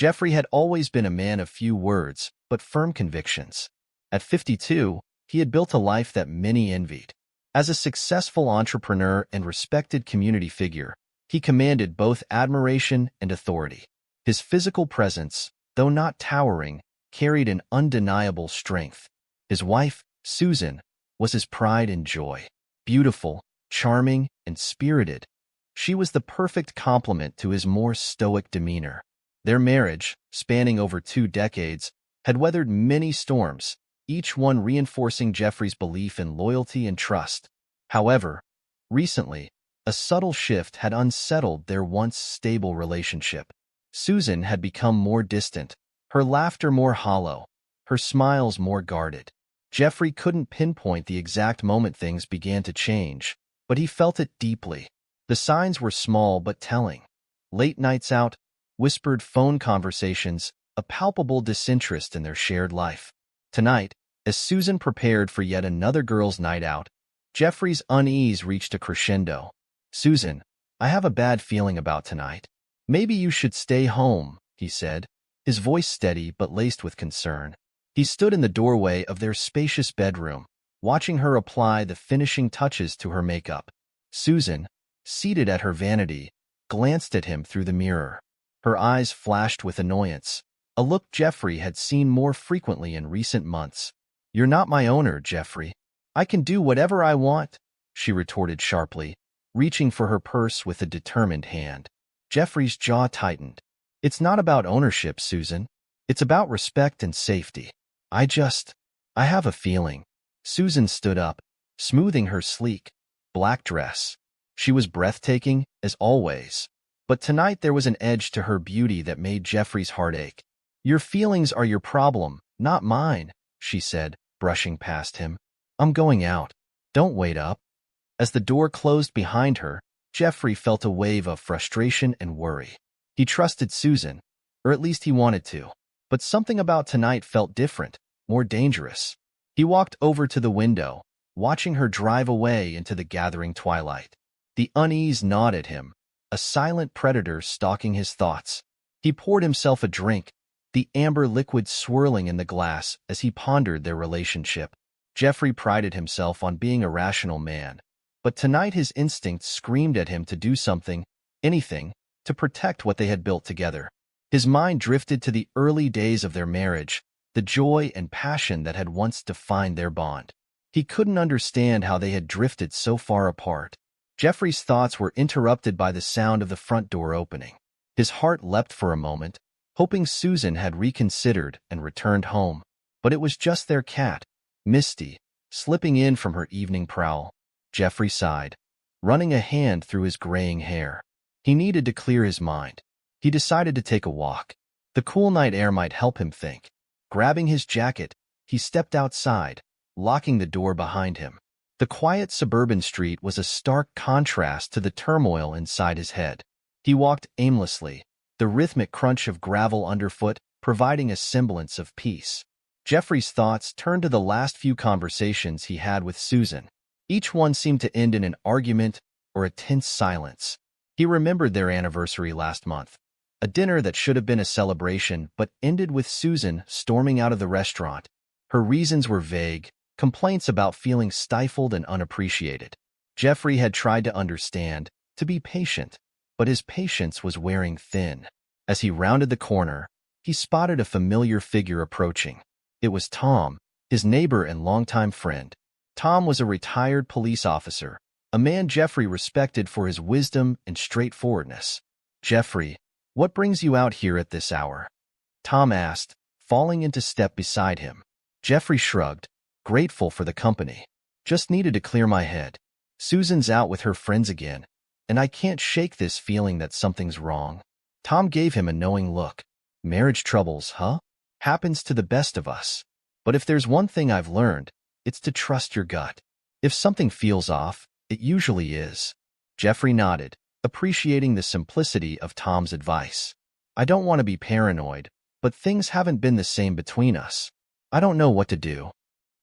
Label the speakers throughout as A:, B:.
A: Jeffrey had always been a man of few words, but firm convictions. At 52, he had built a life that many envied. As a successful entrepreneur and respected community figure, he commanded both admiration and authority. His physical presence, though not towering, carried an undeniable strength. His wife, Susan, was his pride and joy. Beautiful, charming, and spirited, she was the perfect complement to his more stoic demeanor. Their marriage, spanning over 2 decades, had weathered many storms, each one reinforcing Jeffrey's belief in loyalty and trust. However, recently, a subtle shift had unsettled their once stable relationship. Susan had become more distant, her laughter more hollow, her smiles more guarded. Jeffrey couldn't pinpoint the exact moment things began to change, but he felt it deeply. The signs were small but telling. Late nights out, whispered phone conversations, a palpable disinterest in their shared life. Tonight, as Susan prepared for yet another girls' night out, Jeffrey's unease reached a crescendo. "Susan, I have a bad feeling about tonight. Maybe you should stay home," he said, his voice steady but laced with concern. He stood in the doorway of their spacious bedroom, watching her apply the finishing touches to her makeup. Susan, seated at her vanity, glanced at him through the mirror. Her eyes flashed with annoyance, a look Jeffrey had seen more frequently in recent months. "You're not my owner, Jeffrey. I can do whatever I want," she retorted sharply, reaching for her purse with a determined hand. Jeffrey's jaw tightened. "It's not about ownership, Susan. It's about respect and safety. I have a feeling." Susan stood up, smoothing her sleek, black dress. She was breathtaking, as always, but tonight there was an edge to her beauty that made Jeffrey's heart ache. "Your feelings are your problem, not mine," she said, brushing past him. "I'm going out. Don't wait up." As the door closed behind her, Jeffrey felt a wave of frustration and worry. He trusted Susan, or at least he wanted to, but something about tonight felt different, more dangerous. He walked over to the window, watching her drive away into the gathering twilight. The unease gnawed at him, a silent predator stalking his thoughts. He poured himself a drink, the amber liquid swirling in the glass as he pondered their relationship. Jeffrey prided himself on being a rational man, but tonight his instincts screamed at him to do something, anything, to protect what they had built together. His mind drifted to the early days of their marriage, the joy and passion that had once defined their bond. He couldn't understand how they had drifted so far apart. Jeffrey's thoughts were interrupted by the sound of the front door opening. His heart leapt for a moment, hoping Susan had reconsidered and returned home. But it was just their cat, Misty, slipping in from her evening prowl. Jeffrey sighed, running a hand through his graying hair. He needed to clear his mind. He decided to take a walk. The cool night air might help him think. Grabbing his jacket, he stepped outside, locking the door behind him. The quiet suburban street was a stark contrast to the turmoil inside his head. He walked aimlessly, the rhythmic crunch of gravel underfoot providing a semblance of peace. Jeffrey's thoughts turned to the last few conversations he had with Susan. Each one seemed to end in an argument or a tense silence. He remembered their anniversary last month, a dinner that should have been a celebration but ended with Susan storming out of the restaurant. Her reasons were vague, complaints about feeling stifled and unappreciated. Jeffrey had tried to understand, to be patient, but his patience was wearing thin. As he rounded the corner, he spotted a familiar figure approaching. It was Tom, his neighbor and longtime friend. Tom was a retired police officer, a man Jeffrey respected for his wisdom and straightforwardness. "Jeffrey, what brings you out here at this hour?" Tom asked, falling into step beside him. Jeffrey shrugged, grateful for the company. "Just needed to clear my head. Susan's out with her friends again, and I can't shake this feeling that something's wrong." Tom gave him a knowing look. "Marriage troubles, huh? Happens to the best of us. But if there's one thing I've learned, it's to trust your gut. If something feels off, it usually is." Jeffrey nodded, appreciating the simplicity of Tom's advice. "I don't want to be paranoid, but things haven't been the same between us. I don't know what to do."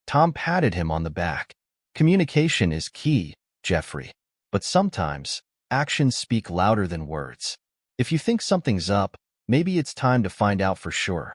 A: Tom patted him on the back. "Communication is key, Jeffrey. But sometimes, actions speak louder than words. If you think something's up, Maybe it's time to find out for sure.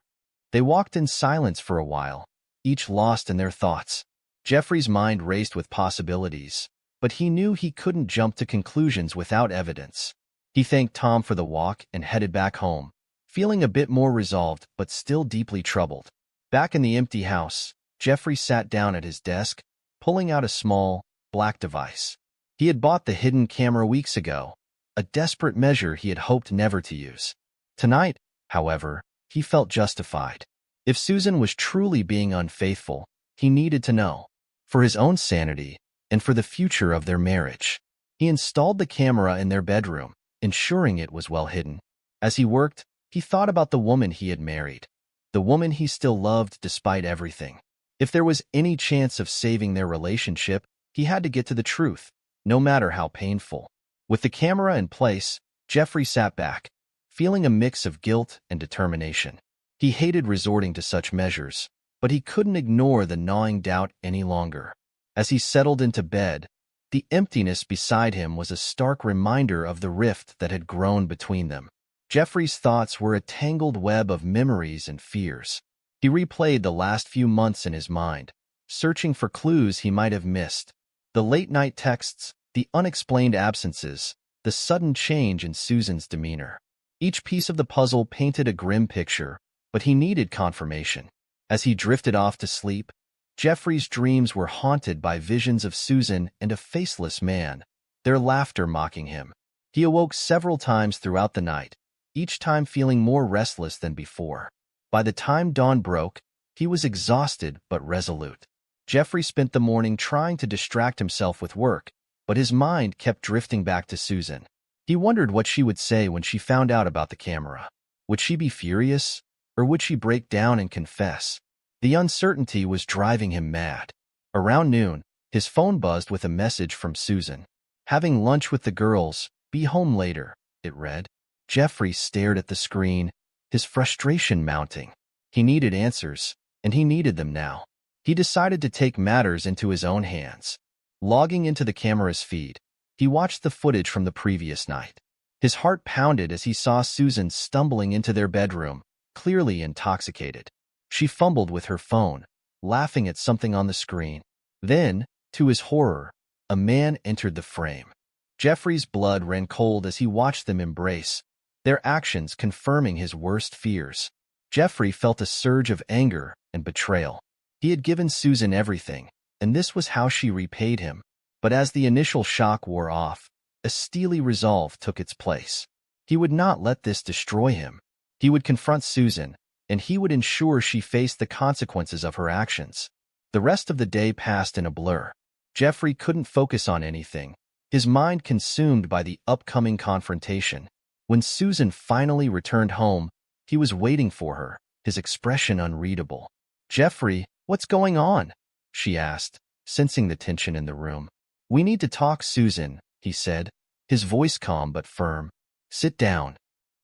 A: They walked in silence for a while, each lost in their thoughts. Jeffrey's mind raced with possibilities, but he knew he couldn't jump to conclusions without evidence. He thanked Tom for the walk and headed back home, feeling a bit more resolved but still deeply troubled. Back in the empty house, Jeffrey sat down at his desk, pulling out a small, black device. He had bought the hidden camera weeks ago, a desperate measure he had hoped never to use. Tonight, however, he felt justified. If Susan was truly being unfaithful, he needed to know. For his own sanity, and for the future of their marriage. He installed the camera in their bedroom, ensuring it was well hidden. As he worked, he thought about the woman he had married, the woman he still loved despite everything. If there was any chance of saving their relationship, he had to get to the truth, no matter how painful. With the camera in place, Jeffrey sat back, feeling a mix of guilt and determination. He hated resorting to such measures, but he couldn't ignore the gnawing doubt any longer. As he settled into bed, the emptiness beside him was a stark reminder of the rift that had grown between them. Jeffrey's thoughts were a tangled web of memories and fears. He replayed the last few months in his mind, searching for clues he might have missed. The late-night texts, the unexplained absences, the sudden change in Susan's demeanor. Each piece of the puzzle painted a grim picture, but he needed confirmation. As he drifted off to sleep, Jeffrey's dreams were haunted by visions of Susan and a faceless man, their laughter mocking him. He awoke several times throughout the night, each time feeling more restless than before. By the time dawn broke, he was exhausted but resolute. Jeffrey spent the morning trying to distract himself with work, but his mind kept drifting back to Susan. He wondered what she would say when she found out about the camera. Would she be furious, or would she break down and confess? The uncertainty was driving him mad. Around noon, his phone buzzed with a message from Susan. "Having lunch with the girls, be home later," it read. Jeffrey stared at the screen, his frustration mounting. He needed answers, and he needed them now. He decided to take matters into his own hands. Logging into the camera's feed, he watched the footage from the previous night. His heart pounded as he saw Susan stumbling into their bedroom, clearly intoxicated. She fumbled with her phone, laughing at something on the screen. Then, to his horror, a man entered the frame. Jeffrey's blood ran cold as he watched them embrace, their actions confirming his worst fears. Jeffrey felt a surge of anger and betrayal. He had given Susan everything, and this was how she repaid him. But as the initial shock wore off, a steely resolve took its place. He would not let this destroy him. He would confront Susan, and he would ensure she faced the consequences of her actions. The rest of the day passed in a blur. Jeffrey couldn't focus on anything, his mind consumed by the upcoming confrontation. When Susan finally returned home, he was waiting for her, his expression unreadable. "Jeffrey, what's going on?" she asked, sensing the tension in the room. "We need to talk, Susan," he said, his voice calm but firm. "Sit down."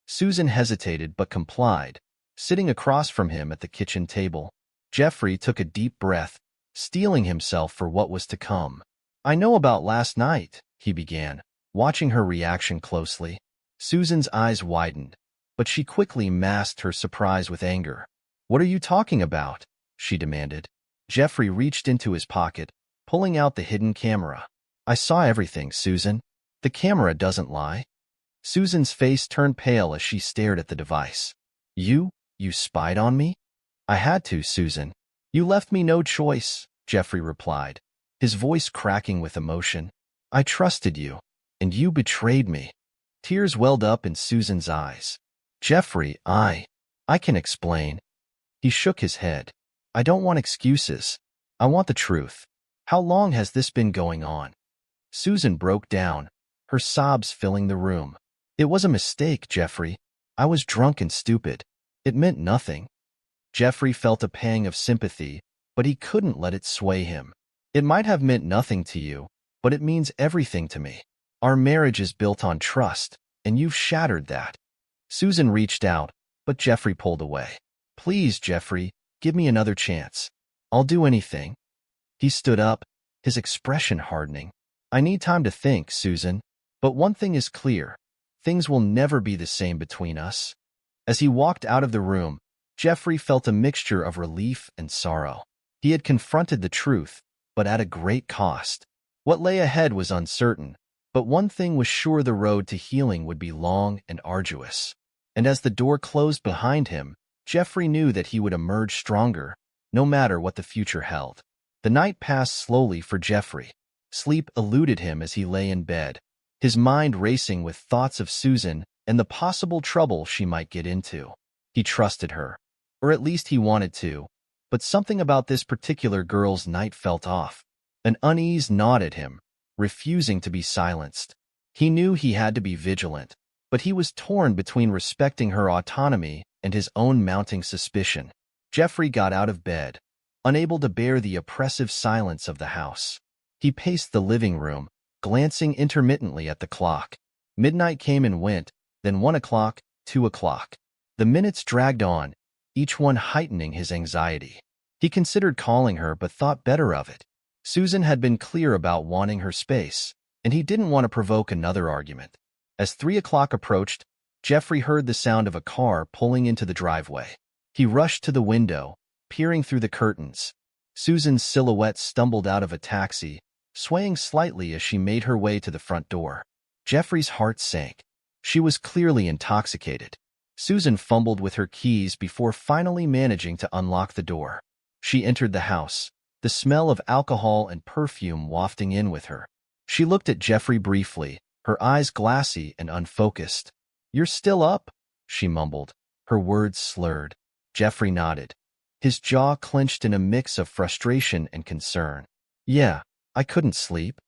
A: Susan hesitated but complied, sitting across from him at the kitchen table. Jeffrey took a deep breath, steeling himself for what was to come. "I know about last night," he began, watching her reaction closely. Susan's eyes widened, but she quickly masked her surprise with anger. "What are you talking about?" she demanded. Jeffrey reached into his pocket, pulling out the hidden camera. "I saw everything, Susan. The camera doesn't lie." Susan's face turned pale as she stared at the device. You spied on me?" "I had to, Susan. You left me no choice," Jeffrey replied, his voice cracking with emotion. "I trusted you, and you betrayed me." Tears welled up in Susan's eyes. "Jeffrey, I can explain." He shook his head. "I don't want excuses. I want the truth. How long has this been going on?" Susan broke down, her sobs filling the room. "It was a mistake, Jeffrey. I was drunk and stupid. It meant nothing." Jeffrey felt a pang of sympathy, but he couldn't let it sway him. "It might have meant nothing to you, but it means everything to me. Our marriage is built on trust, and you've shattered that." Susan reached out, but Jeffrey pulled away. "Please, Jeffrey, give me another chance. I'll do anything." He stood up, his expression hardening. "I need time to think, Susan. But one thing is clear. Things will never be the same between us." As he walked out of the room, Jeffrey felt a mixture of relief and sorrow. He had confronted the truth, but at a great cost. What lay ahead was uncertain, but one thing was sure: the road to healing would be long and arduous. And as the door closed behind him, Jeffrey knew that he would emerge stronger, no matter what the future held. The night passed slowly for Jeffrey. Sleep eluded him as he lay in bed, his mind racing with thoughts of Susan and the possible trouble she might get into. He trusted her, or at least he wanted to, but something about this particular girl's night felt off. An unease gnawed at him, refusing to be silenced. He knew he had to be vigilant, but he was torn between respecting her autonomy and his own mounting suspicion. Jeffrey got out of bed, unable to bear the oppressive silence of the house. He paced the living room, glancing intermittently at the clock. Midnight came and went, then 1 o'clock, 2 o'clock. The minutes dragged on, each one heightening his anxiety. He considered calling her but thought better of it. Susan had been clear about wanting her space, and he didn't want to provoke another argument. As 3 o'clock approached, Jeffrey heard the sound of a car pulling into the driveway. He rushed to the window, peering through the curtains. Susan's silhouette stumbled out of a taxi, swaying slightly as she made her way to the front door. Jeffrey's heart sank. She was clearly intoxicated. Susan fumbled with her keys before finally managing to unlock the door. She entered the house, the smell of alcohol and perfume wafting in with her. She looked at Jeffrey briefly, her eyes glassy and unfocused. "You're still up?" she mumbled, her words slurred. Jeffrey nodded, his jaw clenched in a mix of frustration and concern. "Yeah, I couldn't sleep."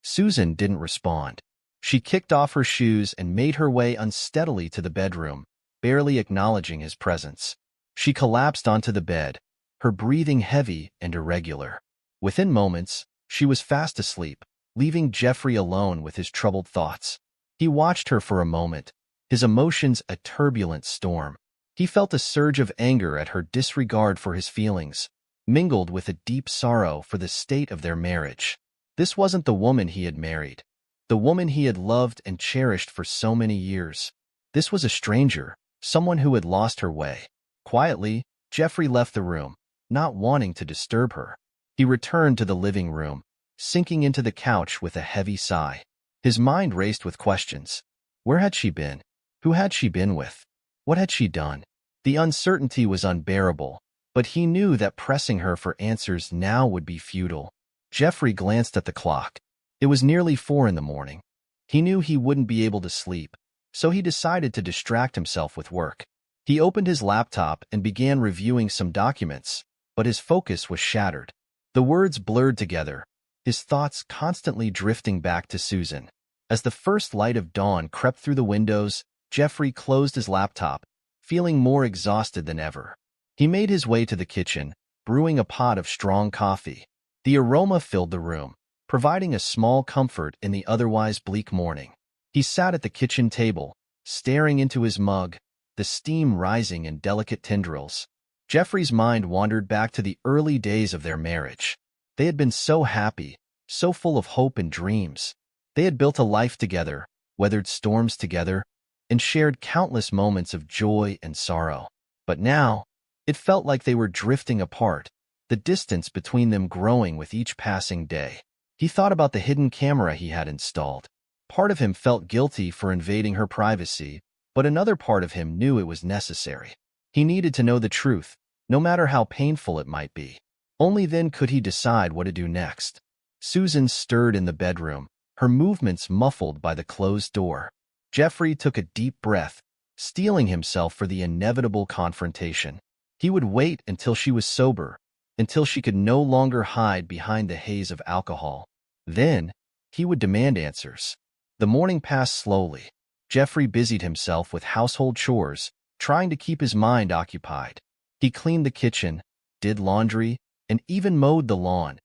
A: Susan didn't respond. She kicked off her shoes and made her way unsteadily to the bedroom, barely acknowledging his presence. She collapsed onto the bed, her breathing heavy and irregular. Within moments, she was fast asleep, leaving Jeffrey alone with his troubled thoughts. He watched her for a moment, his emotions a turbulent storm. He felt a surge of anger at her disregard for his feelings, mingled with a deep sorrow for the state of their marriage. This wasn't the woman he had married, the woman he had loved and cherished for so many years. This was a stranger, someone who had lost her way. Quietly, Jeffrey left the room, not wanting to disturb her. He returned to the living room, sinking into the couch with a heavy sigh. His mind raced with questions. Where had she been? Who had she been with? What had she done? The uncertainty was unbearable, but he knew that pressing her for answers now would be futile. Jeffrey glanced at the clock. It was nearly 4 in the morning. He knew he wouldn't be able to sleep, so he decided to distract himself with work. He opened his laptop and began reviewing some documents, but his focus was shattered. The words blurred together, his thoughts constantly drifting back to Susan. As the first light of dawn crept through the windows, Jeffrey closed his laptop, feeling more exhausted than ever. He made his way to the kitchen, brewing a pot of strong coffee. The aroma filled the room, providing a small comfort in the otherwise bleak morning. He sat at the kitchen table, staring into his mug, the steam rising in delicate tendrils. Jeffrey's mind wandered back to the early days of their marriage. They had been so happy, so full of hope and dreams. They had built a life together, weathered storms together, and shared countless moments of joy and sorrow. But now, it felt like they were drifting apart, the distance between them growing with each passing day. He thought about the hidden camera he had installed. Part of him felt guilty for invading her privacy, but another part of him knew it was necessary. He needed to know the truth, no matter how painful it might be. Only then could he decide what to do next. Susan stirred in the bedroom, her movements muffled by the closed door. Jeffrey took a deep breath, steeling himself for the inevitable confrontation. He would wait until she was sober, until she could no longer hide behind the haze of alcohol. Then, he would demand answers. The morning passed slowly. Jeffrey busied himself with household chores, trying to keep his mind occupied. He cleaned the kitchen, did laundry, and even mowed the lawn,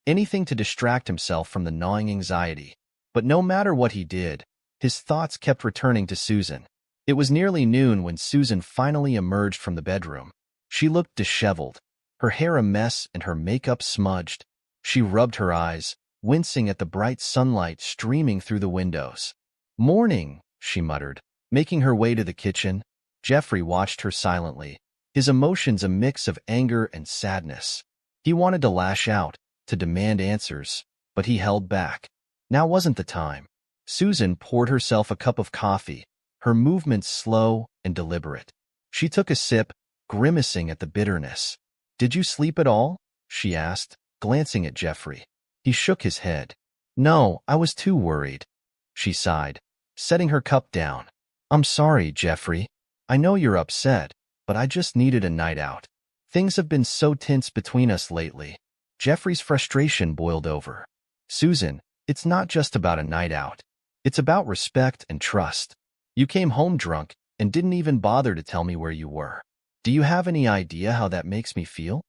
A: anything to distract himself from the gnawing anxiety. But no matter what he did, his thoughts kept returning to Susan. It was nearly noon when Susan finally emerged from the bedroom. She looked disheveled, her hair a mess and her makeup smudged. She rubbed her eyes, wincing at the bright sunlight streaming through the windows. "Morning," she muttered, making her way to the kitchen. Jeffrey watched her silently, his emotions a mix of anger and sadness. He wanted to lash out, to demand answers, but he held back. Now wasn't the time. Susan poured herself a cup of coffee, her movements slow and deliberate. She took a sip, grimacing at the bitterness. "Did you sleep at all?" she asked, glancing at Jeffrey. He shook his head. "No, I was too worried." She sighed, setting her cup down. "I'm sorry, Jeffrey. I know you're upset, but I just needed a night out. Things have been so tense between us lately." Jeffrey's frustration boiled over. "Susan, it's not just about a night out. It's about respect and trust. You came home drunk and didn't even bother to tell me where you were. Do you have any idea how that makes me feel?"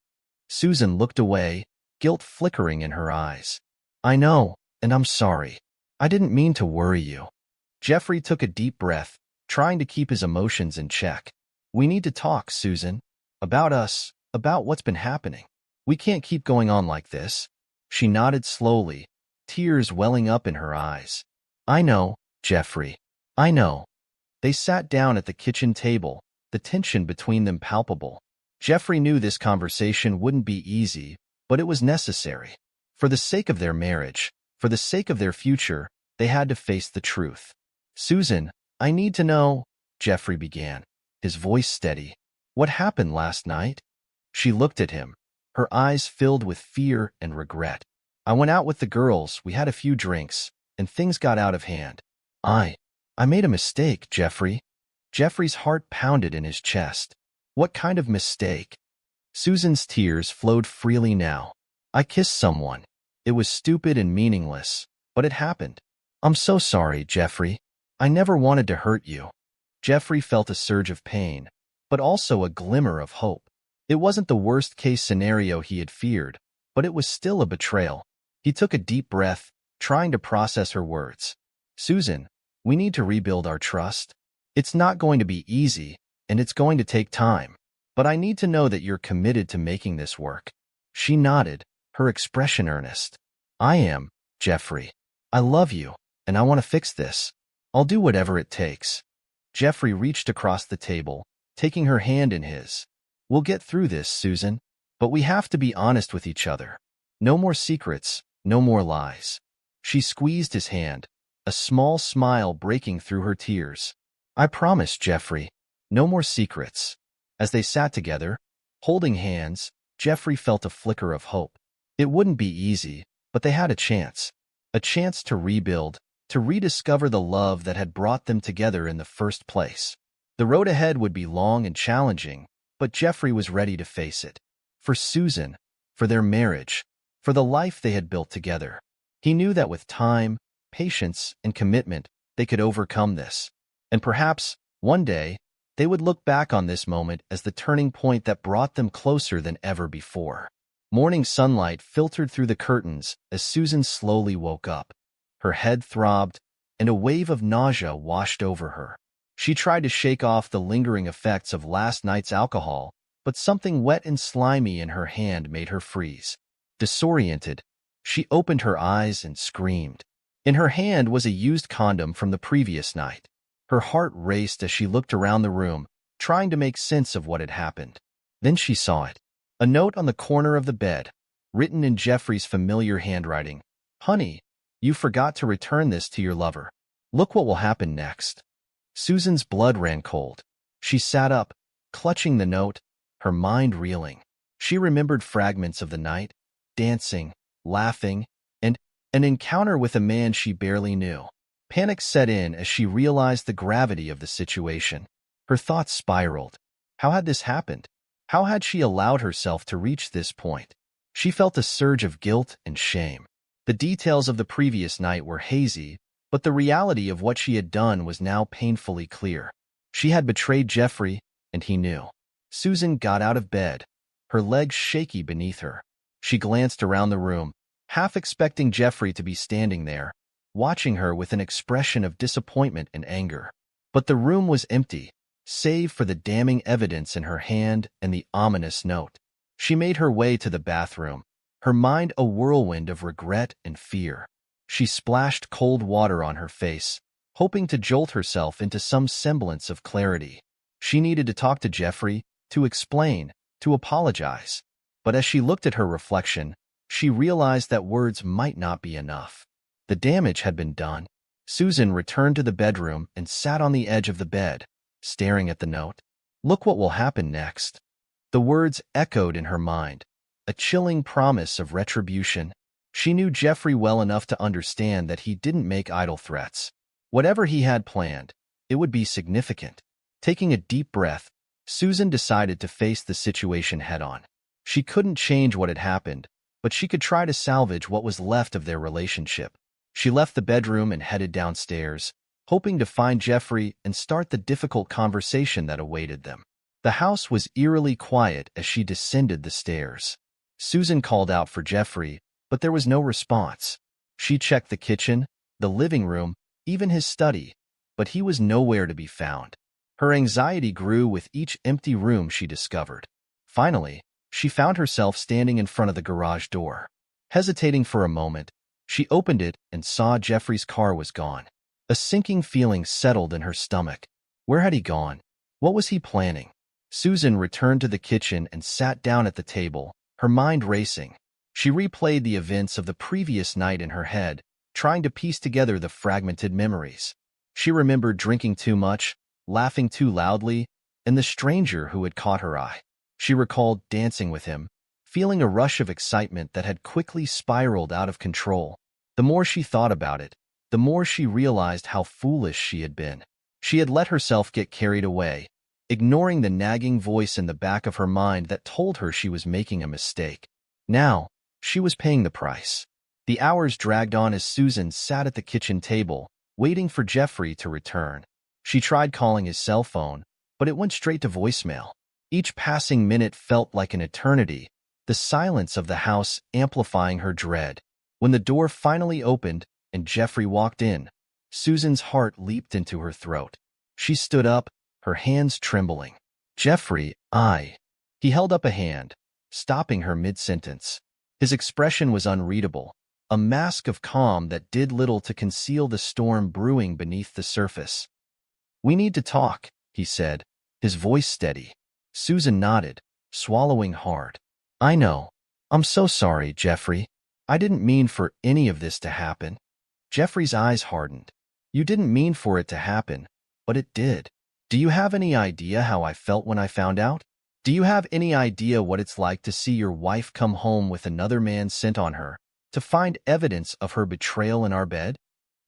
A: Susan looked away, guilt flickering in her eyes. "I know, and I'm sorry. I didn't mean to worry you." Jeffrey took a deep breath, trying to keep his emotions in check. "We need to talk, Susan. About us, about what's been happening. We can't keep going on like this." She nodded slowly, tears welling up in her eyes. "I know, Jeffrey. I know." They sat down at the kitchen table, the tension between them palpable. Jeffrey knew this conversation wouldn't be easy, but it was necessary. For the sake of their marriage, for the sake of their future, they had to face the truth. "Susan, I need to know," Jeffrey began, his voice steady. "What happened last night?" She looked at him, her eyes filled with fear and regret. "I went out with the girls, we had a few drinks, and things got out of hand. I made a mistake, Jeffrey." Jeffrey's heart pounded in his chest. What kind of mistake? Susan's tears flowed freely now. "I kissed someone. It was stupid and meaningless, but it happened. I'm so sorry, Jeffrey. I never wanted to hurt you." Jeffrey felt a surge of pain, but also a glimmer of hope. It wasn't the worst-case scenario he had feared, but it was still a betrayal. He took a deep breath, trying to process her words. "Susan, we need to rebuild our trust. It's not going to be easy, and it's going to take time. But I need to know that you're committed to making this work." She nodded, her expression earnest. "I am, Jeffrey. I love you, and I want to fix this. I'll do whatever it takes." Jeffrey reached across the table, taking her hand in his. "We'll get through this, Susan. But we have to be honest with each other. No more secrets, no more lies." She squeezed his hand, a small smile breaking through her tears. "I promise, Jeffrey. No more secrets." As they sat together, holding hands, Jeffrey felt a flicker of hope. It wouldn't be easy, but they had a chance. A chance to rebuild, to rediscover the love that had brought them together in the first place. The road ahead would be long and challenging, but Jeffrey was ready to face it. For Susan, for their marriage, for the life they had built together. He knew that with time, patience, and commitment, they could overcome this. And perhaps, one day, they would look back on this moment as the turning point that brought them closer than ever before. Morning sunlight filtered through the curtains as Susan slowly woke up. Her head throbbed, and a wave of nausea washed over her. She tried to shake off the lingering effects of last night's alcohol, but something wet and slimy in her hand made her freeze. Disoriented, she opened her eyes and screamed. In her hand was a used condom from the previous night. Her heart raced as she looked around the room, trying to make sense of what had happened. Then she saw it. A note on the corner of the bed, written in Jeffrey's familiar handwriting. "Honey, you forgot to return this to your lover. Look what will happen next." Susan's blood ran cold. She sat up, clutching the note, her mind reeling. She remembered fragments of the night, dancing, laughing, and an encounter with a man she barely knew. Panic set in as she realized the gravity of the situation. Her thoughts spiraled. How had this happened? How had she allowed herself to reach this point? She felt a surge of guilt and shame. The details of the previous night were hazy, but the reality of what she had done was now painfully clear. She had betrayed Jeffrey, and he knew. Susan got out of bed, her legs shaky beneath her. She glanced around the room, half expecting Jeffrey to be standing there, watching her with an expression of disappointment and anger. But the room was empty, save for the damning evidence in her hand and the ominous note. She made her way to the bathroom, her mind a whirlwind of regret and fear. She splashed cold water on her face, hoping to jolt herself into some semblance of clarity. She needed to talk to Jeffrey, to explain, to apologize. But as she looked at her reflection, she realized that words might not be enough. The damage had been done. Susan returned to the bedroom and sat on the edge of the bed, staring at the note. Look what will happen next. The words echoed in her mind, a chilling promise of retribution. She knew Jeffrey well enough to understand that he didn't make idle threats. Whatever he had planned, it would be significant. Taking a deep breath, Susan decided to face the situation head-on. She couldn't change what had happened, but she could try to salvage what was left of their relationship. She left the bedroom and headed downstairs, hoping to find Jeffrey and start the difficult conversation that awaited them. The house was eerily quiet as she descended the stairs. Susan called out for Jeffrey, but there was no response. She checked the kitchen, the living room, even his study, but he was nowhere to be found. Her anxiety grew with each empty room she discovered. Finally, she found herself standing in front of the garage door. Hesitating for a moment, she opened it and saw Jeffrey's car was gone. A sinking feeling settled in her stomach. Where had he gone? What was he planning? Susan returned to the kitchen and sat down at the table, her mind racing. She replayed the events of the previous night in her head, trying to piece together the fragmented memories. She remembered drinking too much, laughing too loudly, and the stranger who had caught her eye. She recalled dancing with him, feeling a rush of excitement that had quickly spiraled out of control. The more she thought about it, the more she realized how foolish she had been. She had let herself get carried away, ignoring the nagging voice in the back of her mind that told her she was making a mistake. Now, she was paying the price. The hours dragged on as Susan sat at the kitchen table, waiting for Jeffrey to return. She tried calling his cell phone, but it went straight to voicemail. Each passing minute felt like an eternity, the silence of the house amplifying her dread. When the door finally opened and Jeffrey walked in, Susan's heart leaped into her throat. She stood up, her hands trembling. Jeffrey, He held up a hand, stopping her mid-sentence. His expression was unreadable, a mask of calm that did little to conceal the storm brewing beneath the surface. "We need to talk," he said, his voice steady. Susan nodded, swallowing hard. "I know. I'm so sorry, Jeffrey. I didn't mean for any of this to happen." Jeffrey's eyes hardened. "You didn't mean for it to happen, but it did. Do you have any idea how I felt when I found out? Do you have any idea what it's like to see your wife come home with another man's scent on her, to find evidence of her betrayal in our bed?"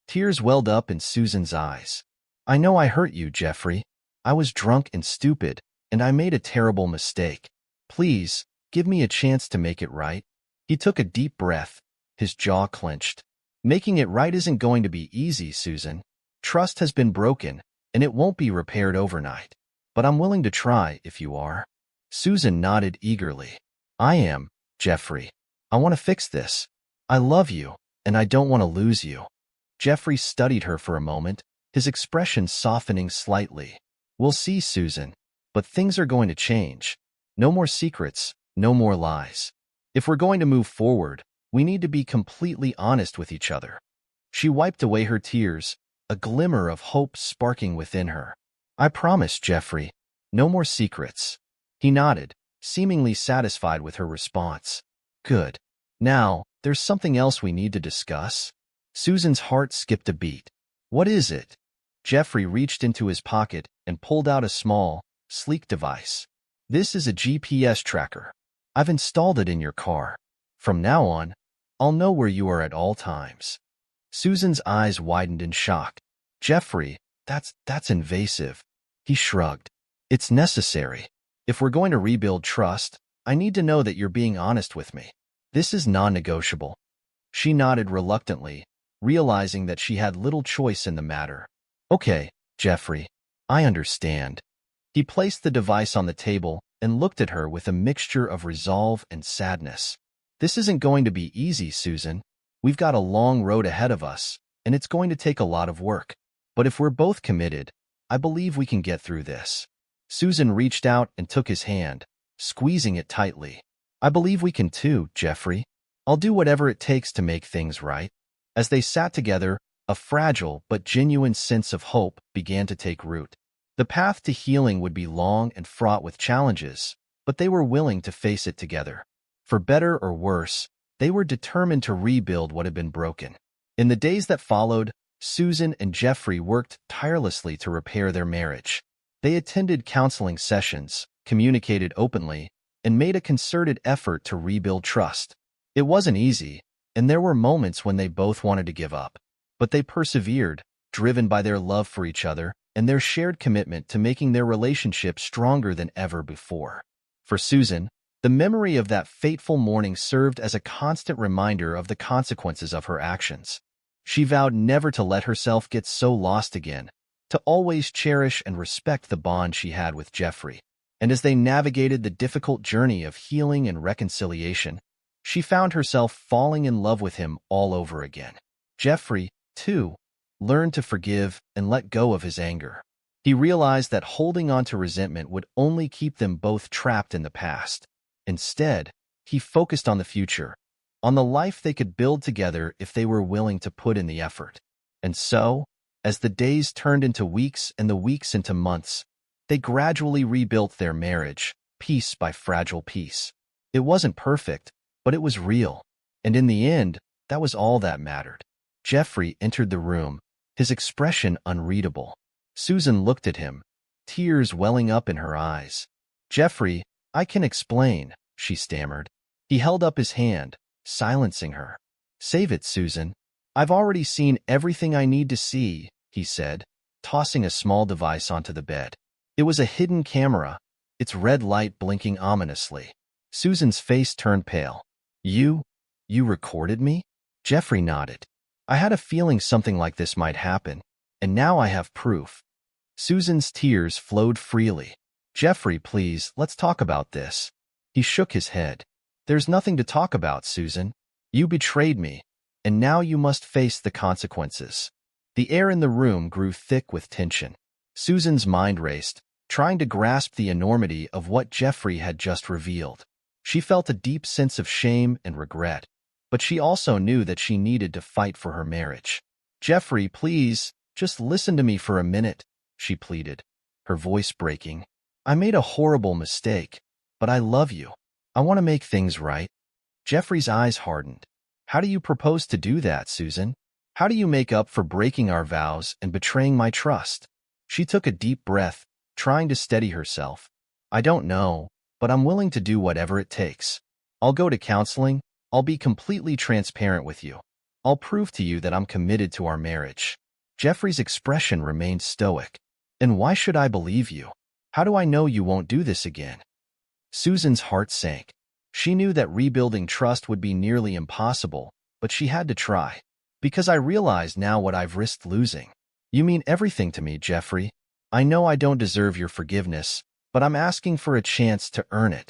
A: Tears welled up in Susan's eyes. "I know I hurt you, Jeffrey. I was drunk and stupid, and I made a terrible mistake. Please, give me a chance to make it right." He took a deep breath, his jaw clenched. "Making it right isn't going to be easy, Susan. Trust has been broken, and it won't be repaired overnight. But I'm willing to try if you are." Susan nodded eagerly. "I am, Jeffrey. I want to fix this. I love you, and I don't want to lose you." Jeffrey studied her for a moment, his expression softening slightly. "We'll see, Susan. But things are going to change. No more secrets, no more lies. If we're going to move forward, we need to be completely honest with each other." She wiped away her tears, a glimmer of hope sparking within her. "I promise, Jeffrey. No more secrets." He nodded, seemingly satisfied with her response. "Good. Now, there's something else we need to discuss." Susan's heart skipped a beat. "What is it?" Jeffrey reached into his pocket and pulled out a small, sleek device. "This is a GPS tracker. I've installed it in your car. From now on, I'll know where you are at all times." Susan's eyes widened in shock. "Jeffrey, that's invasive." He shrugged. "It's necessary. If we're going to rebuild trust, I need to know that you're being honest with me. This is non-negotiable." She nodded reluctantly, realizing that she had little choice in the matter. "Okay, Jeffrey, I understand." He placed the device on the table and looked at her with a mixture of resolve and sadness. "This isn't going to be easy, Susan. We've got a long road ahead of us, and it's going to take a lot of work. But if we're both committed, I believe we can get through this." Susan reached out and took his hand, squeezing it tightly. "I believe we can too, Jeffrey. I'll do whatever it takes to make things right." As they sat together, a fragile but genuine sense of hope began to take root. The path to healing would be long and fraught with challenges, but they were willing to face it together. For better or worse, they were determined to rebuild what had been broken. In the days that followed, Susan and Jeffrey worked tirelessly to repair their marriage. They attended counseling sessions, communicated openly, and made a concerted effort to rebuild trust. It wasn't easy, and there were moments when they both wanted to give up. But they persevered, driven by their love for each other and their shared commitment to making their relationship stronger than ever before. For Susan, the memory of that fateful morning served as a constant reminder of the consequences of her actions. She vowed never to let herself get so lost again, to always cherish and respect the bond she had with Jeffrey. And as they navigated the difficult journey of healing and reconciliation, she found herself falling in love with him all over again. Jeffrey, too, learned to forgive and let go of his anger. He realized that holding on to resentment would only keep them both trapped in the past. Instead, he focused on the future, on the life they could build together if they were willing to put in the effort. And so, as the days turned into weeks and the weeks into months, they gradually rebuilt their marriage, piece by fragile piece. It wasn't perfect, but it was real. And in the end, that was all that mattered. Jeffrey entered the room, his expression unreadable. Susan looked at him, tears welling up in her eyes. "Jeffrey, I can explain," she stammered. He held up his hand, silencing her. "Save it, Susan. I've already seen everything I need to see," he said, tossing a small device onto the bed. It was a hidden camera, its red light blinking ominously. Susan's face turned pale. You recorded me?" Jeffrey nodded. "I had a feeling something like this might happen, and now I have proof." Susan's tears flowed freely. "Jeffrey, please, let's talk about this." He shook his head. "There's nothing to talk about, Susan. You betrayed me, and now you must face the consequences." The air in the room grew thick with tension. Susan's mind raced, trying to grasp the enormity of what Jeffrey had just revealed. She felt a deep sense of shame and regret, but she also knew that she needed to fight for her marriage. "Jeffrey, please, just listen to me for a minute," she pleaded, her voice breaking. "I made a horrible mistake, but I love you. I want to make things right." Jeffrey's eyes hardened. "How do you propose to do that, Susan? How do you make up for breaking our vows and betraying my trust?" She took a deep breath, trying to steady herself. "I don't know, but I'm willing to do whatever it takes. I'll go to counseling. I'll be completely transparent with you. I'll prove to you that I'm committed to our marriage." Jeffrey's expression remained stoic. "And why should I believe you? How do I know you won't do this again?" Susan's heart sank. She knew that rebuilding trust would be nearly impossible, but she had to try. "Because I realize now what I've risked losing. You mean everything to me, Jeffrey. I know I don't deserve your forgiveness, but I'm asking for a chance to earn it."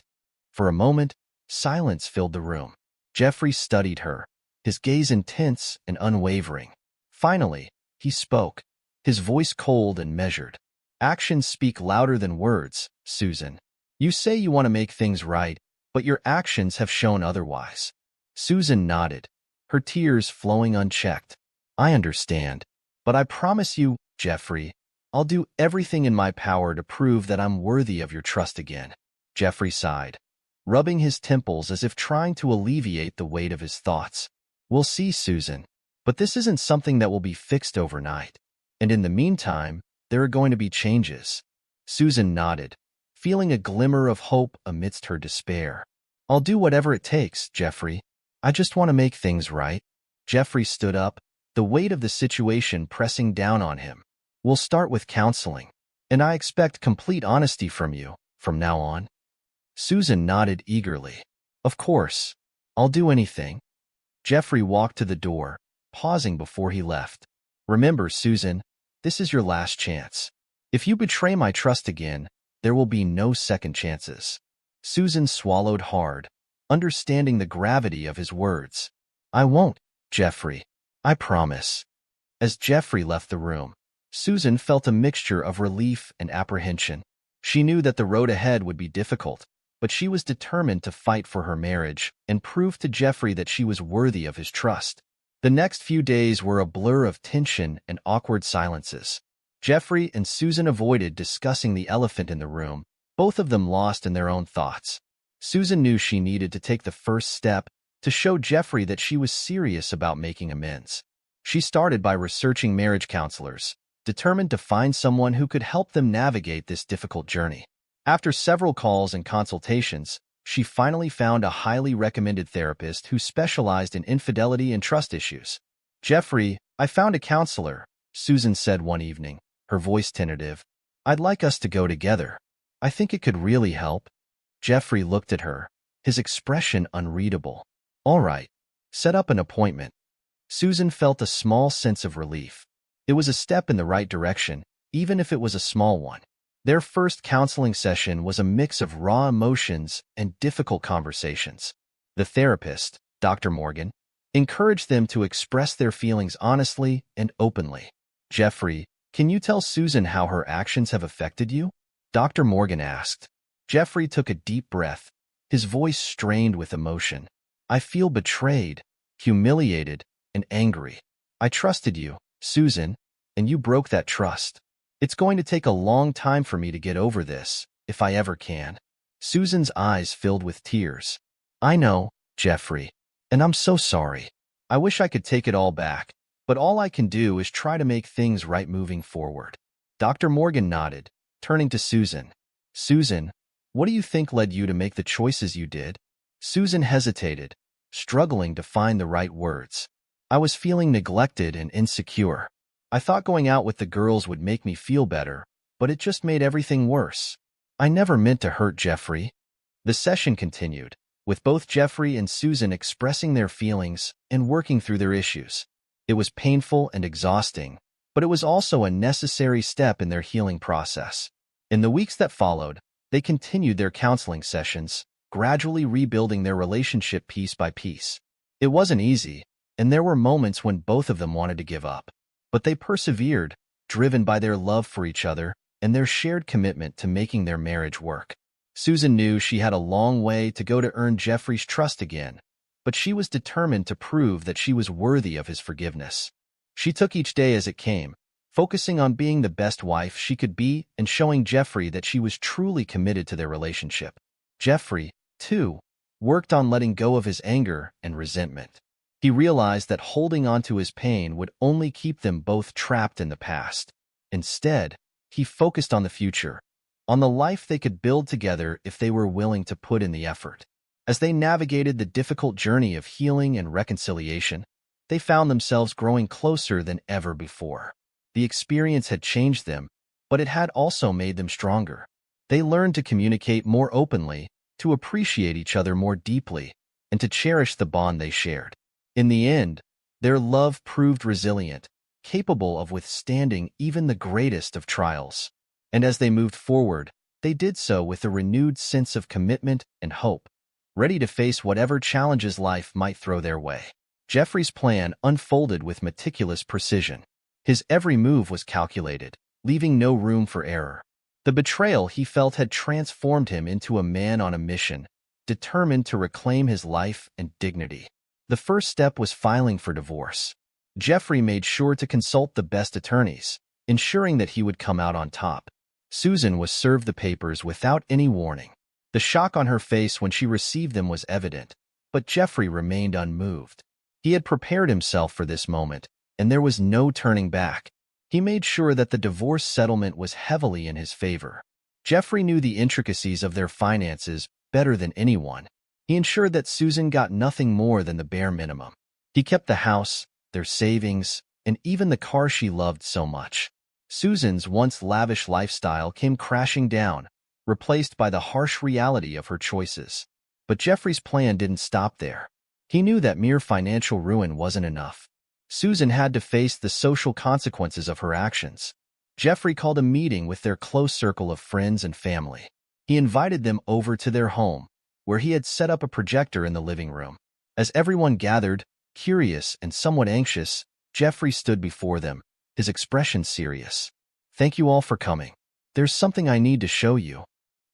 A: For a moment, silence filled the room. Jeffrey studied her, his gaze intense and unwavering. Finally, he spoke, his voice cold and measured. "Actions speak louder than words, Susan. You say you want to make things right, but your actions have shown otherwise." Susan nodded, her tears flowing unchecked. "I understand, but I promise you, Jeffrey, I'll do everything in my power to prove that I'm worthy of your trust again." Jeffrey sighed, rubbing his temples as if trying to alleviate the weight of his thoughts. "We'll see, Susan, but this isn't something that will be fixed overnight. And in the meantime, there are going to be changes." Susan nodded, feeling a glimmer of hope amidst her despair. "I'll do whatever it takes, Jeffrey. I just want to make things right." Jeffrey stood up, the weight of the situation pressing down on him. "We'll start with counseling, and I expect complete honesty from you from now on." Susan nodded eagerly. "Of course. I'll do anything." Jeffrey walked to the door, pausing before he left. "Remember, Susan, this is your last chance. If you betray my trust again, there will be no second chances." Susan swallowed hard, understanding the gravity of his words. "I won't, Jeffrey. I promise." As Jeffrey left the room, Susan felt a mixture of relief and apprehension. She knew that the road ahead would be difficult, but she was determined to fight for her marriage and prove to Jeffrey that she was worthy of his trust. The next few days were a blur of tension and awkward silences. Jeffrey and Susan avoided discussing the elephant in the room, both of them lost in their own thoughts. Susan knew she needed to take the first step to show Jeffrey that she was serious about making amends. She started by researching marriage counselors, determined to find someone who could help them navigate this difficult journey. After several calls and consultations, she finally found a highly recommended therapist who specialized in infidelity and trust issues. "Jeffrey, I found a counselor," Susan said one evening, her voice tentative. "I'd like us to go together. I think it could really help." Jeffrey looked at her, his expression unreadable. "All right, set up an appointment." Susan felt a small sense of relief. It was a step in the right direction, even if it was a small one. Their first counseling session was a mix of raw emotions and difficult conversations. The therapist, Dr. Morgan, encouraged them to express their feelings honestly and openly. "Jeffrey, can you tell Susan how her actions have affected you?" Dr. Morgan asked. Jeffrey took a deep breath, his voice strained with emotion. "I feel betrayed, humiliated, and angry. I trusted you, Susan, and you broke that trust. It's going to take a long time for me to get over this, if I ever can." Susan's eyes filled with tears. "I know, Jeffrey, and I'm so sorry. I wish I could take it all back, but all I can do is try to make things right moving forward." Dr. Morgan nodded, turning to Susan. "Susan, what do you think led you to make the choices you did?" Susan hesitated, struggling to find the right words. "I was feeling neglected and insecure. I thought going out with the girls would make me feel better, but it just made everything worse. I never meant to hurt Jeffrey." The session continued, with both Jeffrey and Susan expressing their feelings and working through their issues. It was painful and exhausting, but it was also a necessary step in their healing process. In the weeks that followed, they continued their counseling sessions, gradually rebuilding their relationship piece by piece. It wasn't easy, and there were moments when both of them wanted to give up. But they persevered, driven by their love for each other and their shared commitment to making their marriage work. Susan knew she had a long way to go to earn Jeffrey's trust again, but she was determined to prove that she was worthy of his forgiveness. She took each day as it came, focusing on being the best wife she could be and showing Jeffrey that she was truly committed to their relationship. Jeffrey, too, worked on letting go of his anger and resentment. He realized that holding on to his pain would only keep them both trapped in the past. Instead, he focused on the future, on the life they could build together if they were willing to put in the effort. As they navigated the difficult journey of healing and reconciliation, they found themselves growing closer than ever before. The experience had changed them, but it had also made them stronger. They learned to communicate more openly, to appreciate each other more deeply, and to cherish the bond they shared. In the end, their love proved resilient, capable of withstanding even the greatest of trials. And as they moved forward, they did so with a renewed sense of commitment and hope, ready to face whatever challenges life might throw their way. Jeffrey's plan unfolded with meticulous precision. His every move was calculated, leaving no room for error. The betrayal he felt had transformed him into a man on a mission, determined to reclaim his life and dignity. The first step was filing for divorce. Jeffrey made sure to consult the best attorneys, ensuring that he would come out on top. Susan was served the papers without any warning. The shock on her face when she received them was evident, but Jeffrey remained unmoved. He had prepared himself for this moment, and there was no turning back. He made sure that the divorce settlement was heavily in his favor. Jeffrey knew the intricacies of their finances better than anyone. He ensured that Susan got nothing more than the bare minimum. He kept the house, their savings, and even the car she loved so much. Susan's once lavish lifestyle came crashing down, replaced by the harsh reality of her choices. But Jeffrey's plan didn't stop there. He knew that mere financial ruin wasn't enough. Susan had to face the social consequences of her actions. Jeffrey called a meeting with their close circle of friends and family. He invited them over to their home, where he had set up a projector in the living room. As everyone gathered, curious and somewhat anxious, Jeffrey stood before them, his expression serious. "Thank you all for coming. There's something I need to show you."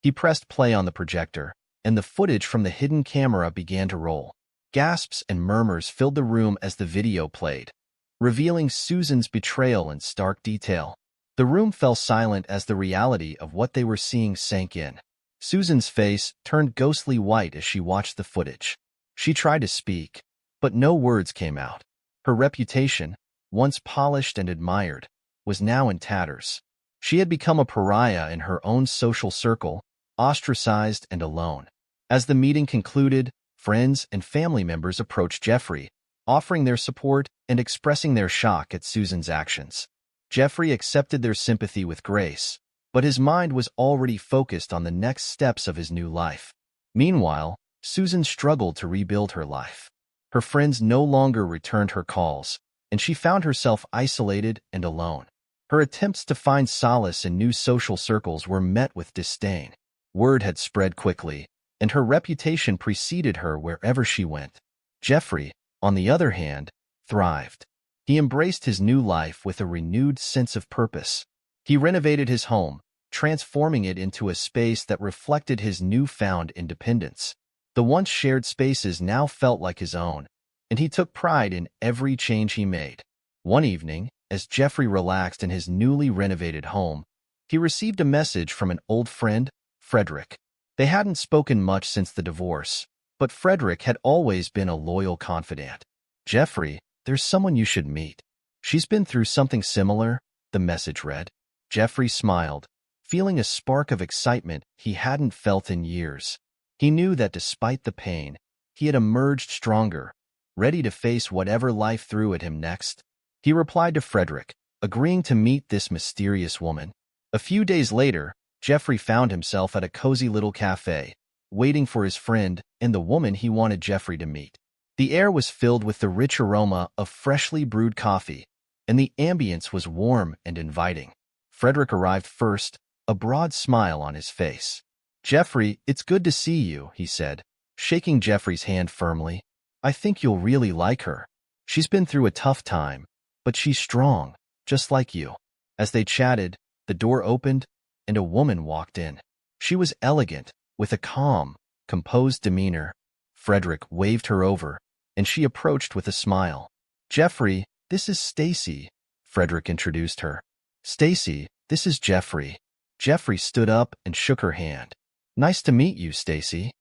A: He pressed play on the projector, and the footage from the hidden camera began to roll. Gasps and murmurs filled the room as the video played, revealing Susan's betrayal in stark detail. The room fell silent as the reality of what they were seeing sank in. Susan's face turned ghostly white as she watched the footage. She tried to speak, but no words came out. Her reputation, once polished and admired, was now in tatters. She had become a pariah in her own social circle, ostracized and alone. As the meeting concluded, friends and family members approached Jeffrey, offering their support and expressing their shock at Susan's actions. Jeffrey accepted their sympathy with grace, but his mind was already focused on the next steps of his new life. Meanwhile, Susan struggled to rebuild her life. Her friends no longer returned her calls, and she found herself isolated and alone. Her attempts to find solace in new social circles were met with disdain. Word had spread quickly, and her reputation preceded her wherever she went. Jeffrey, on the other hand, thrived. He embraced his new life with a renewed sense of purpose. He renovated his home, transforming it into a space that reflected his newfound independence. The once shared spaces now felt like his own, and he took pride in every change he made. One evening, as Jeffrey relaxed in his newly renovated home, he received a message from an old friend, Frederick. They hadn't spoken much since the divorce, but Frederick had always been a loyal confidant. "Jeffrey, there's someone you should meet. She's been through something similar," the message read. Jeffrey smiled, feeling a spark of excitement he hadn't felt in years. He knew that despite the pain, he had emerged stronger, ready to face whatever life threw at him next. He replied to Frederick, agreeing to meet this mysterious woman. A few days later, Jeffrey found himself at a cozy little cafe, waiting for his friend and the woman he wanted Jeffrey to meet. The air was filled with the rich aroma of freshly brewed coffee, and the ambience was warm and inviting. Frederick arrived first, a broad smile on his face. "Jeffrey, it's good to see you," he said, shaking Jeffrey's hand firmly. "I think you'll really like her. She's been through a tough time, but she's strong, just like you." As they chatted, the door opened, and a woman walked in. She was elegant, with a calm, composed demeanor. Frederick waved her over, and she approached with a smile. "Jeffrey, this is Stacy," Frederick introduced her. "Stacy, this is Jeffrey." Jeffrey stood up and shook her hand. "Nice to meet you, Stacy."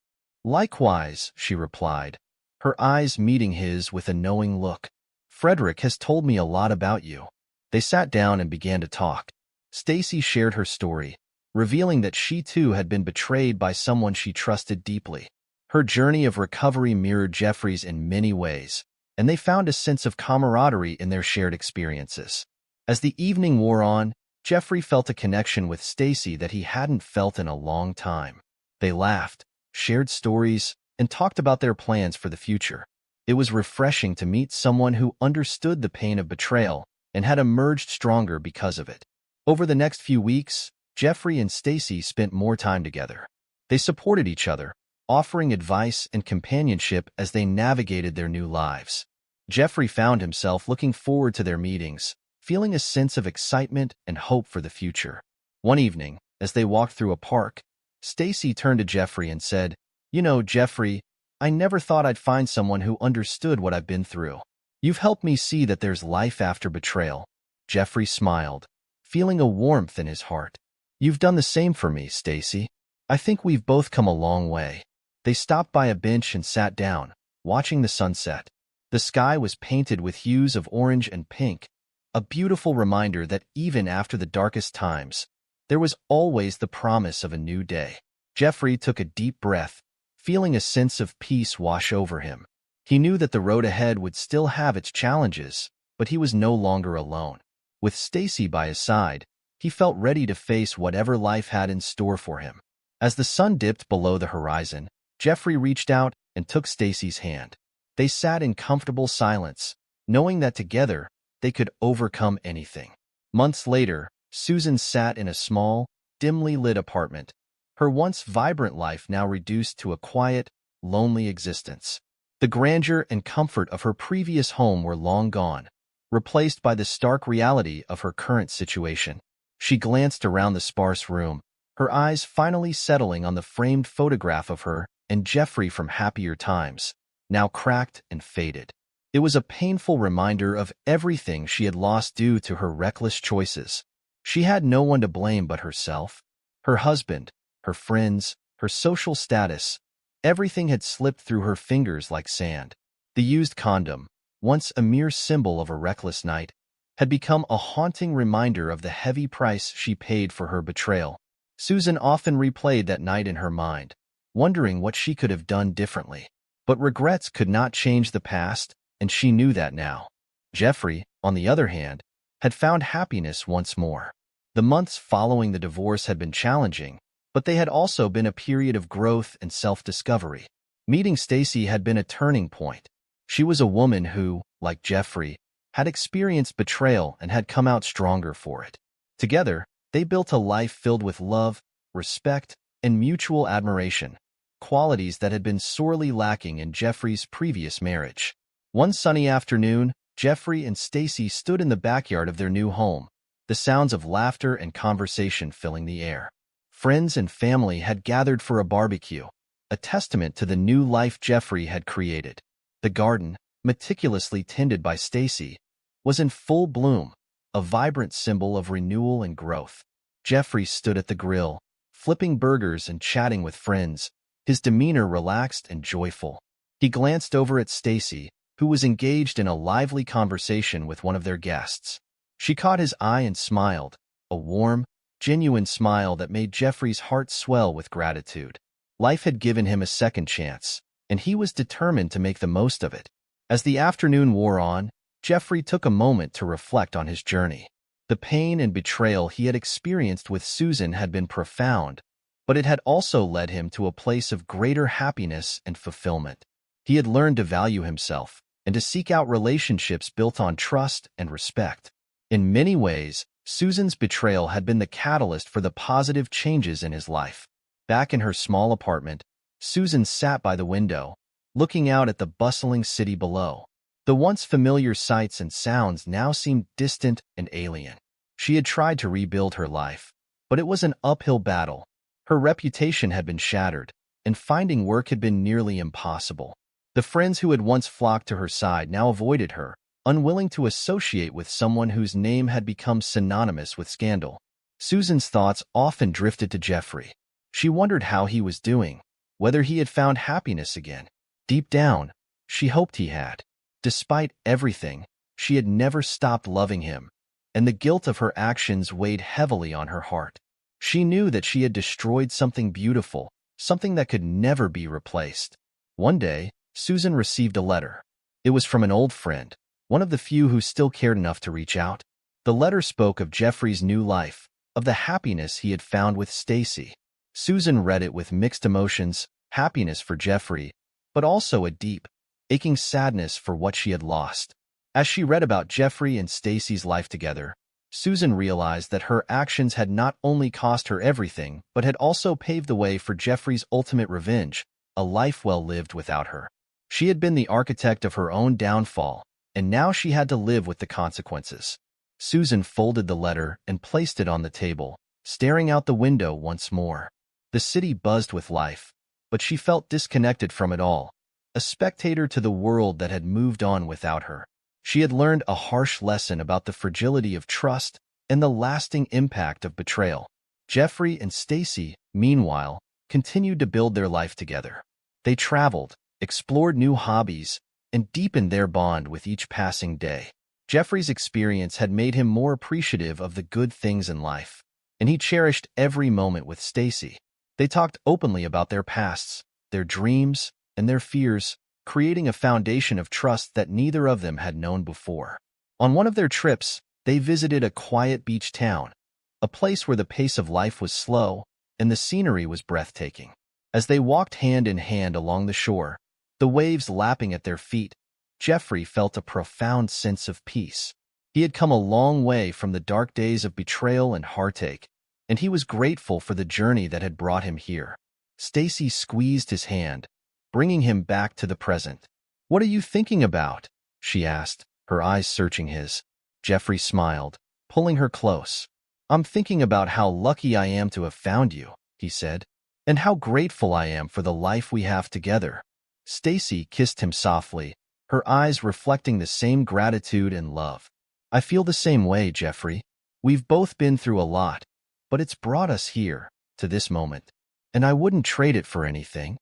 A: "Likewise," she replied, her eyes meeting his with a knowing look. "Frederick has told me a lot about you." They sat down and began to talk. Stacy shared her story, revealing that she too had been betrayed by someone she trusted deeply. Her journey of recovery mirrored Jeffrey's in many ways, and they found a sense of camaraderie in their shared experiences. As the evening wore on, Jeffrey felt a connection with Stacy that he hadn't felt in a long time. They laughed, shared stories, and talked about their plans for the future. It was refreshing to meet someone who understood the pain of betrayal and had emerged stronger because of it. Over the next few weeks, Jeffrey and Stacy spent more time together. They supported each other, offering advice and companionship as they navigated their new lives. Jeffrey found himself looking forward to their meetings, feeling a sense of excitement and hope for the future. One evening, as they walked through a park, Stacy turned to Jeffrey and said, "You know, Jeffrey, I never thought I'd find someone who understood what I've been through. You've helped me see that there's life after betrayal." Jeffrey smiled, feeling a warmth in his heart. "You've done the same for me, Stacy. I think we've both come a long way." They stopped by a bench and sat down, watching the sunset. The sky was painted with hues of orange and pink, a beautiful reminder that even after the darkest times, there was always the promise of a new day. Jeffrey took a deep breath, feeling a sense of peace wash over him. He knew that the road ahead would still have its challenges, but he was no longer alone. With Stacy by his side, he felt ready to face whatever life had in store for him. As the sun dipped below the horizon, Jeffrey reached out and took Stacy's hand. They sat in comfortable silence, knowing that together they could overcome anything. Months later, Susan sat in a small, dimly lit apartment, her once vibrant life now reduced to a quiet, lonely existence. The grandeur and comfort of her previous home were long gone, replaced by the stark reality of her current situation. She glanced around the sparse room, her eyes finally settling on the framed photograph of her and Jeffrey from happier times, now cracked and faded. It was a painful reminder of everything she had lost due to her reckless choices. She had no one to blame but herself. Her husband, her friends, her social status, everything had slipped through her fingers like sand. The used condom, once a mere symbol of a reckless night, had become a haunting reminder of the heavy price she paid for her betrayal. Susan often replayed that night in her mind, wondering what she could have done differently. But regrets could not change the past, and she knew that now. Jeffrey, on the other hand, had found happiness once more. The months following the divorce had been challenging, but they had also been a period of growth and self-discovery. Meeting Stacy had been a turning point. She was a woman who, like Jeffrey, had experienced betrayal and had come out stronger for it. Together, they built a life filled with love, respect, and mutual admiration, qualities that had been sorely lacking in Jeffrey's previous marriage. One sunny afternoon, Jeffrey and Stacy stood in the backyard of their new home, the sounds of laughter and conversation filling the air. Friends and family had gathered for a barbecue, a testament to the new life Jeffrey had created. The garden, meticulously tended by Stacy, was in full bloom, a vibrant symbol of renewal and growth. Jeffrey stood at the grill, flipping burgers and chatting with friends, his demeanor relaxed and joyful. He glanced over at Stacy, who was engaged in a lively conversation with one of their guests. She caught his eye and smiled, a warm, genuine smile that made Jeffrey's heart swell with gratitude. Life had given him a second chance, and he was determined to make the most of it. As the afternoon wore on, Jeffrey took a moment to reflect on his journey. The pain and betrayal he had experienced with Susan had been profound, but it had also led him to a place of greater happiness and fulfillment. He had learned to value himself and to seek out relationships built on trust and respect. In many ways, Susan's betrayal had been the catalyst for the positive changes in his life. Back in her small apartment, Susan sat by the window, looking out at the bustling city below. The once familiar sights and sounds now seemed distant and alien. She had tried to rebuild her life, but it was an uphill battle. Her reputation had been shattered, and finding work had been nearly impossible. The friends who had once flocked to her side now avoided her, unwilling to associate with someone whose name had become synonymous with scandal. Susan's thoughts often drifted to Jeffrey. She wondered how he was doing, whether he had found happiness again. Deep down, she hoped he had. Despite everything, she had never stopped loving him, and the guilt of her actions weighed heavily on her heart. She knew that she had destroyed something beautiful, something that could never be replaced. One day, Susan received a letter. It was from an old friend, one of the few who still cared enough to reach out. The letter spoke of Jeffrey's new life, of the happiness he had found with Stacy. Susan read it with mixed emotions, happiness for Jeffrey, but also a deep, aching sadness for what she had lost. As she read about Jeffrey and Stacy's life together, Susan realized that her actions had not only cost her everything, but had also paved the way for Jeffrey's ultimate revenge, a life well lived without her. She had been the architect of her own downfall, and now she had to live with the consequences. Susan folded the letter and placed it on the table, staring out the window once more. The city buzzed with life, but she felt disconnected from it all, a spectator to the world that had moved on without her. She had learned a harsh lesson about the fragility of trust and the lasting impact of betrayal. Jeffrey and Stacy, meanwhile, continued to build their life together. They traveled, explored new hobbies, and deepened their bond with each passing day. Jeffrey's experience had made him more appreciative of the good things in life, and he cherished every moment with Stacy. They talked openly about their pasts, their dreams, and their fears, creating a foundation of trust that neither of them had known before. On one of their trips, they visited a quiet beach town, a place where the pace of life was slow and the scenery was breathtaking. As they walked hand in hand along the shore, the waves lapping at their feet, Jeffrey felt a profound sense of peace. He had come a long way from the dark days of betrayal and heartache, and he was grateful for the journey that had brought him here. Stacy squeezed his hand, bringing him back to the present. "What are you thinking about?" she asked, her eyes searching his. Jeffrey smiled, pulling her close. "I'm thinking about how lucky I am to have found you," he said, "and how grateful I am for the life we have together." Stacy kissed him softly, her eyes reflecting the same gratitude and love. "I feel the same way, Jeffrey. We've both been through a lot, but it's brought us here, to this moment, and I wouldn't trade it for anything."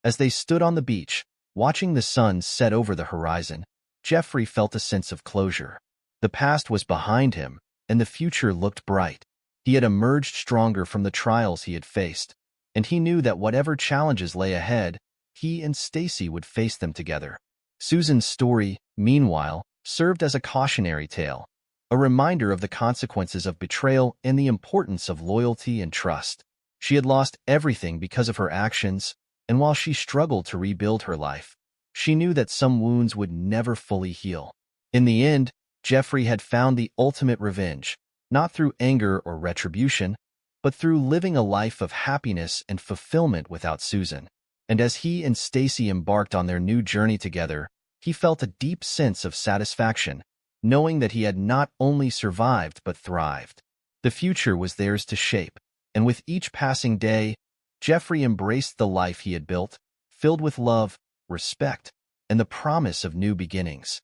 A: As they stood on the beach, watching the sun set over the horizon, Jeffrey felt a sense of closure. The past was behind him, and the future looked bright. He had emerged stronger from the trials he had faced, and he knew that whatever challenges lay ahead, he and Stacy would face them together. Susan's story, meanwhile, served as a cautionary tale, a reminder of the consequences of betrayal and the importance of loyalty and trust. She had lost everything because of her actions, and while she struggled to rebuild her life, she knew that some wounds would never fully heal. In the end, Jeffrey had found the ultimate revenge, not through anger or retribution, but through living a life of happiness and fulfillment without Susan. And as he and Stacy embarked on their new journey together, he felt a deep sense of satisfaction, knowing that he had not only survived but thrived. The future was theirs to shape, and with each passing day, Jeffrey embraced the life he had built, filled with love, respect, and the promise of new beginnings.